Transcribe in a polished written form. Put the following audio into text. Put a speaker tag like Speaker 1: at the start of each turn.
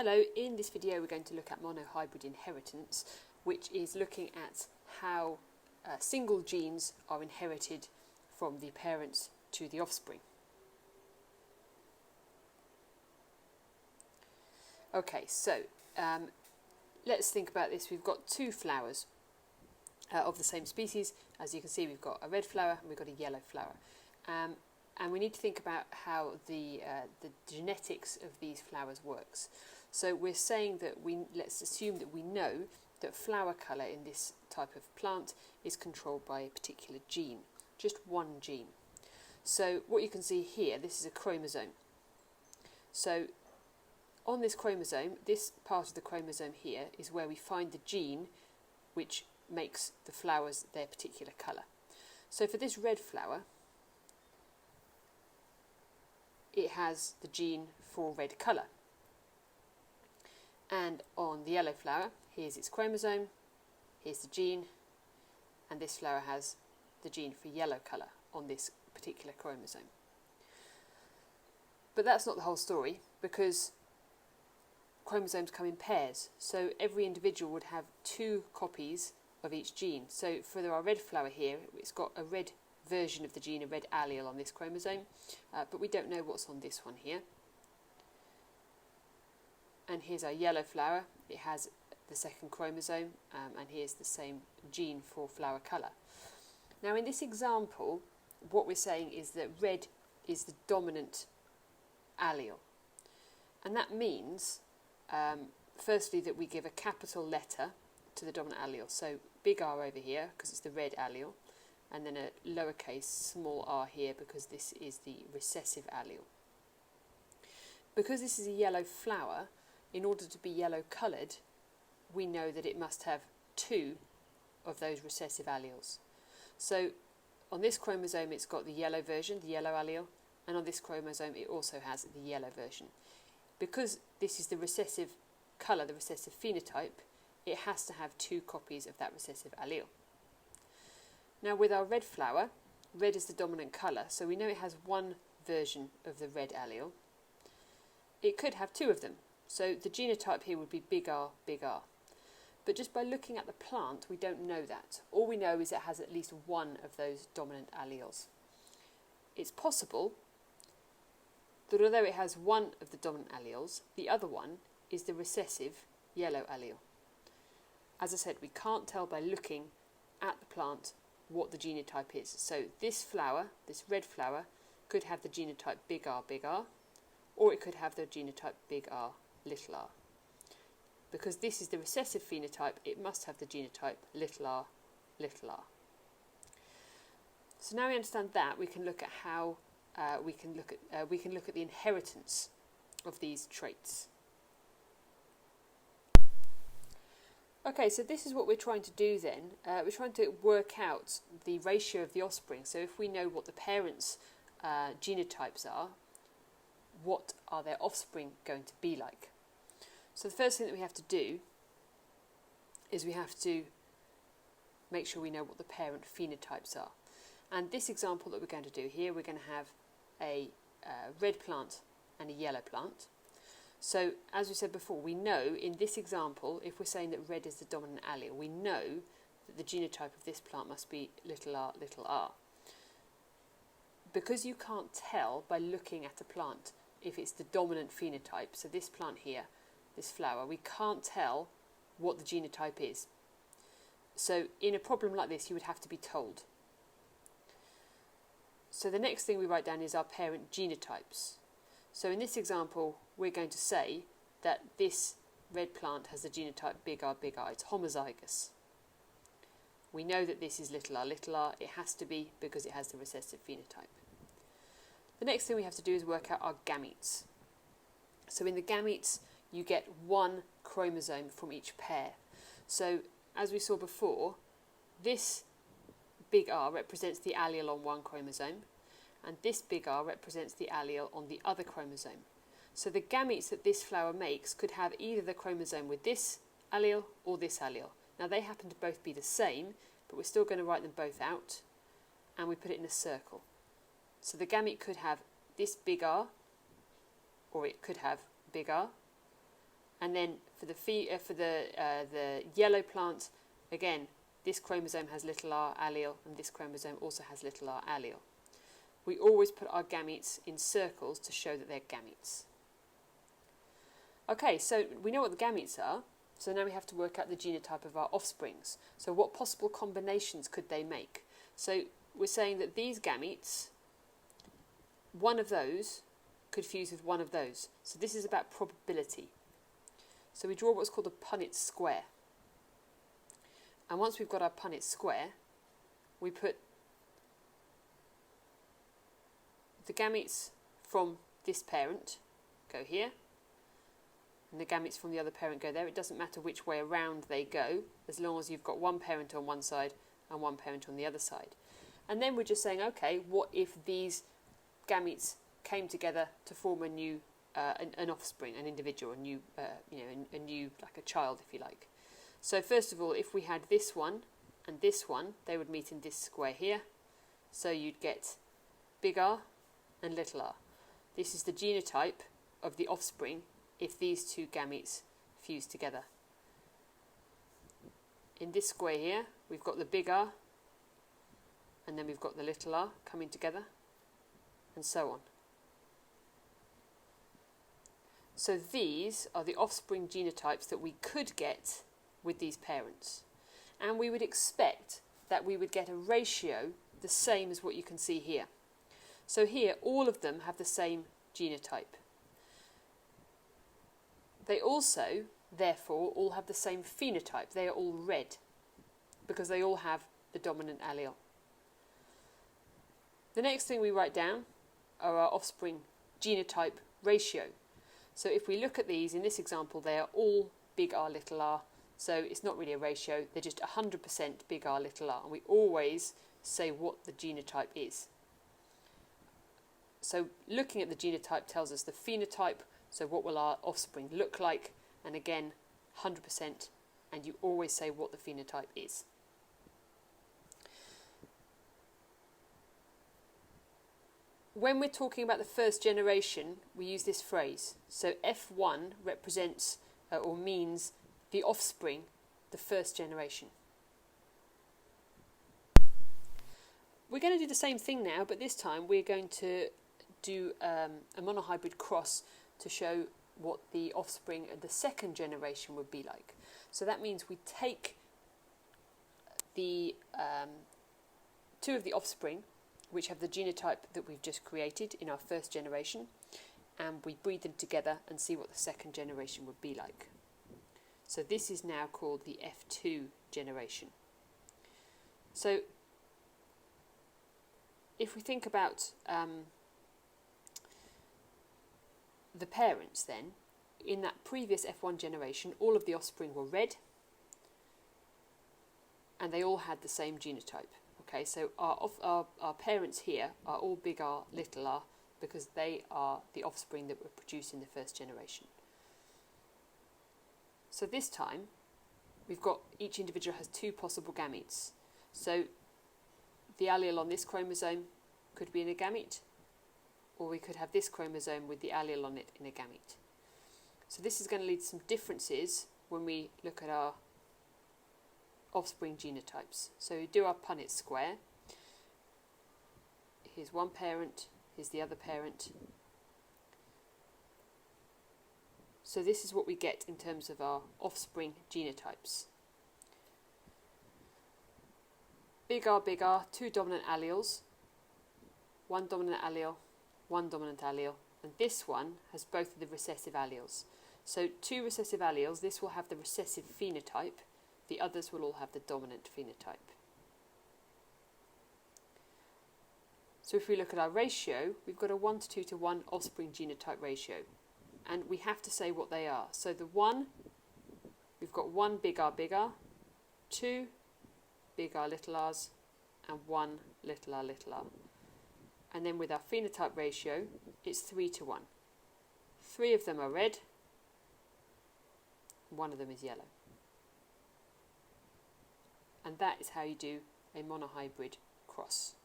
Speaker 1: Hello, in this video we're going to look at monohybrid inheritance, which is looking at how single genes are inherited from the parents to the offspring. Okay, so let's think about this. We've got two flowers of the same species. As you can see, we've got a red flower and we've got a yellow flower. And we need to think about how the genetics of these flowers works. So we're saying that let's assume that we know that flower colour in this type of plant is controlled by a particular gene, just one gene. So what you can see here, this is a chromosome. So on this chromosome, this part of the chromosome here is where we find the gene which makes the flowers their particular colour. So for this red flower, it has the gene for red colour. And on the yellow flower, here's its chromosome, here's the gene, and this flower has the gene for yellow colour on this particular chromosome. But that's not the whole story, because chromosomes come in pairs, so every individual would have two copies of each gene. So for our red flower here, it's got a red version of the gene, a red allele on this chromosome, but we don't know what's on this one here. And here's our yellow flower, it has the second chromosome, and here's the same gene for flower colour. Now in this example, what we're saying is that red is the dominant allele, and that means firstly that we give a capital letter to the dominant allele, so big R over here because it's the red allele, and then a lowercase small r here because this is the recessive allele. Because this is a yellow flower, in order to be yellow coloured, we know that it must have two of those recessive alleles. So on this chromosome it's got the yellow version, the yellow allele, and on this chromosome it also has the yellow version. Because this is the recessive colour, the recessive phenotype, it has to have two copies of that recessive allele. Now with our red flower, red is the dominant colour, so we know it has one version of the red allele. It could have two of them, so the genotype here would be big R, big R. But just by looking at the plant, we don't know that. All we know is it has at least one of those dominant alleles. It's possible that although it has one of the dominant alleles, the other one is the recessive yellow allele. As I said, we can't tell by looking at the plant what the genotype is. So this flower, this red flower, could have the genotype big R, or it could have the genotype big R, little r. Because this is the recessive phenotype, it must have the genotype little r, little r. So now we understand that, we can look at how we can look at the inheritance of these traits. Okay, so this is what we're trying to do then. We're trying to work out the ratio of the offspring. So if we know what the parents' genotypes are, what are their offspring going to be like? So the first thing that we have to do is we have to make sure we know what the parent phenotypes are. And this example that we're going to do here, we're going to have a red plant and a yellow plant. So as we said before, we know in this example, if we're saying that red is the dominant allele, we know that the genotype of this plant must be little r, little r. Because you can't tell by looking at a plant if it's the dominant phenotype, so this plant here, this flower, we can't tell what the genotype is. So in a problem like this, you would have to be told. So the next thing we write down is our parent genotypes. So in this example, we're going to say that this red plant has the genotype big R, it's homozygous. We know that this is little r, it has to be because it has the recessive phenotype. The next thing we have to do is work out our gametes. So in the gametes, you get one chromosome from each pair. So as we saw before, this big R represents the allele on one chromosome, and this big R represents the allele on the other chromosome. So the gametes that this flower makes could have either the chromosome with this allele or this allele. Now they happen to both be the same, but we're still going to write them both out, and we put it in a circle. So the gamete could have this big R, or it could have big R, And then for the yellow plant, again, this chromosome has little r allele, and this chromosome also has little r allele. We always put our gametes in circles to show that they're gametes. Okay, so we know what the gametes are, so now we have to work out the genotype of our offsprings. So what possible combinations could they make? So we're saying that these gametes, one of those could fuse with one of those. So this is about probability. So we draw what's called a punnett square. And once we've got our punnett square, we put the gametes from this parent go here, and the gametes from the other parent go there. It doesn't matter which way around they go, as long as you've got one parent on one side and one parent on the other side. And then we're just saying, okay, what if these gametes came together to form a new, an offspring, an individual, a new, like a child, if you like. So first of all, if we had this one and this one, they would meet in this square here. So you'd get big R and little r. This is the genotype of the offspring if these two gametes fuse together. In this square here, we've got the big R, and then we've got the little r coming together, and so on. So these are the offspring genotypes that we could get with these parents. And we would expect that we would get a ratio the same as what you can see here. So here, all of them have the same genotype. They also, therefore, all have the same phenotype. They are all red because they all have the dominant allele. The next thing we write down are our offspring genotype ratio. So if we look at these, in this example, they are all big R, little r. So it's not really a ratio, they're just 100% big R, little r. And we always say what the genotype is. So looking at the genotype tells us the phenotype, so what will our offspring look like, and again 100%, and you always say what the phenotype is. When we're talking about the first generation, we use this phrase. So F1 represents or means the offspring, the first generation. We're going to do the same thing now, but this time we're going to do a monohybrid cross to show what the offspring of the second generation would be like. So that means we take the two of the offspring, which have the genotype that we've just created in our first generation, and we breed them together and see what the second generation would be like. So this is now called the F2 generation. So if we think about the parents then, in that previous F1 generation, all of the offspring were red, and they all had the same genotype. Okay, so our parents here are all big R, little r, because they are the offspring that were produced in the first generation. So this time, we've got each individual has two possible gametes. So the allele on this chromosome could be in a gamete, or we could have this chromosome with the allele on it in a gamete. So this is going to lead to some differences when we look at our offspring genotypes. So we do our punnett square. Here's one parent, here's the other parent. So this is what we get in terms of our offspring genotypes. Big R, two dominant alleles, one dominant allele, one dominant allele, and this one has both of the recessive alleles. So two recessive alleles, this will have the recessive phenotype, the others will all have the dominant phenotype. So if we look at our ratio, we've got a 1 to 2 to 1 offspring genotype ratio. And we have to say what they are. So the 1, we've got 1 big R, 2 big R, little r's, and 1 little r, little r. And then with our phenotype ratio, it's 3 to 1. 3 of them are red, 1 of them is yellow. And that is how you do a monohybrid cross.